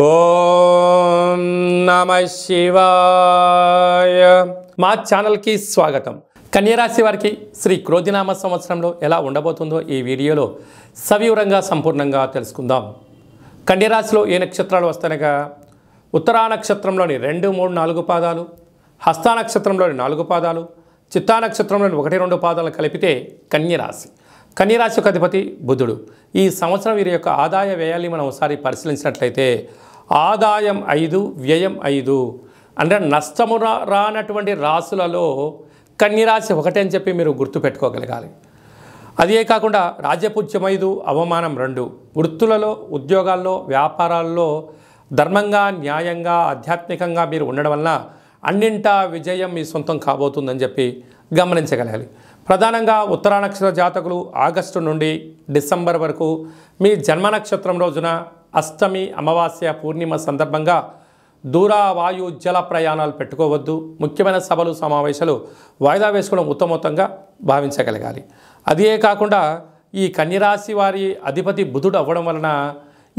ఓం నమః శివాయ. మా ఛానల్కి స్వాగతం. కన్యరాశి వారికి శ్రీ క్రోధినామ సంవత్సరంలో ఎలా ఉండబోతుందో ఈ వీడియోలో సవివరంగా సంపూర్ణంగా తెలుసుకుందాం. కన్యరాశిలో ఏ నక్షత్రాలు వస్తాయనగా ఉత్తరా నక్షత్రంలోని 2, 3, 4 పాదాలు, హస్తా నక్షత్రంలోని 4 పాదాలు, చిత్తా నక్షత్రంలోని 1, 2 పాదాలను కలిపితే కన్యరాశి. కన్యరాశి అధిపతి బుధుడు. ఈ సంవత్సరం వీరి యొక్క ఆదాయ వ్యయాన్ని మనం ఒకసారి పరిశీలించినట్లయితే ఆదాయం 5, వ్యయం 5 అంటే నష్టము రానటువంటి రాశులలో కన్యరాశి ఒకటే అని చెప్పి మీరు గుర్తుపెట్టుకోగలగాలి. అదే కాకుండా రాజ్యపూజ్యం 5, అవమానం 2. వృత్తులలో, ఉద్యోగాల్లో, వ్యాపారాల్లో ధర్మంగా, న్యాయంగా, ఆధ్యాత్మికంగా మీరు ఉండడం వలన అన్నింటా విజయం మీ సొంతం కాబోతుందని చెప్పి గమనించగలగాలి. ప్రధానంగా ఉత్తరా నక్షత్ర జాతకులు ఆగస్టు నుండి డిసెంబర్ వరకు మీ జన్మ నక్షత్రం రోజున అష్టమి, అమావాస్య, పూర్ణిమ సందర్భంగా దూర, వాయు, జల ప్రయాణాలు పెట్టుకోవద్దు. ముఖ్యమైన సభలు, సమావేశాలు వాయిదా వేసుకోవడం ఉత్తమోత్తంగా భావించగలగాలి. అదే కాకుండా ఈ కన్యరాశి వారి అధిపతి బుధుడు అవ్వడం వలన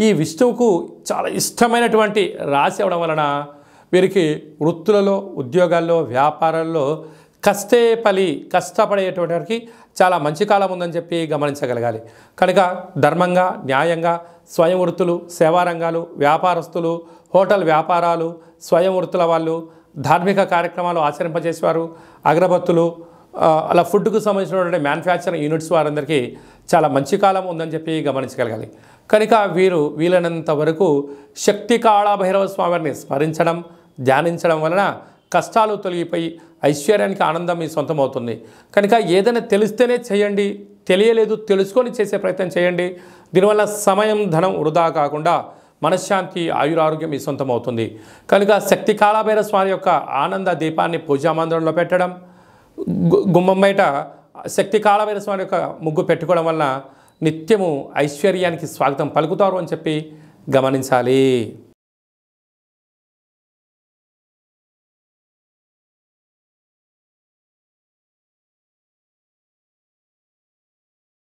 ఈ విష్ణువుకు చాలా ఇష్టమైనటువంటి రాశి అవ్వడం వలన వీరికి వృత్తులలో, ఉద్యోగాల్లో, వ్యాపారాల్లో కష్టపడేటువంటి వారికి చాలా మంచి కాలం ఉందని చెప్పి గమనించగలగాలి. కనుక ధర్మంగా, న్యాయంగా స్వయం వృత్తులు, సేవా రంగాలు, వ్యాపారస్తులు, హోటల్ వ్యాపారాలు, స్వయం వృత్తుల వాళ్ళు, ధార్మిక కార్యక్రమాలు ఆచరింపజేసేవారు, అగరబత్తులు, అలా ఫుడ్కు సంబంధించినటువంటి మ్యానుఫ్యాక్చరింగ్ యూనిట్స్ వారందరికీ చాలా మంచి కాలం ఉందని చెప్పి గమనించగలగాలి. కనుక వీరు వీలైనంత వరకు శక్తి కాళభైరవ స్వామిని స్మరించడం, ధ్యానించడం వలన కష్టాలు తొలగిపోయి ఐశ్వర్యానికి ఆనందం మీ సొంతం అవుతుంది. కనుక ఏదైనా తెలిస్తేనే చేయండి, తెలియలేదు తెలుసుకొని చేసే ప్రయత్నం చేయండి. దీనివల్ల సమయం, ధనం వృధా కాకుండా మనశ్శాంతి, ఆయురారోగ్యం మీ సొంతం అవుతుంది. కనుక శక్తి కాళభైరవ స్వామి యొక్క ఆనంద దీపాన్ని పూజా మందిరంలో పెట్టడం, గుమ్మం బయట శక్తి కాళభైరవ స్వామి యొక్క ముగ్గు పెట్టుకోవడం వలన నిత్యము ఐశ్వర్యానికి స్వాగతం పలుకుతారు అని చెప్పి గమనించాలి.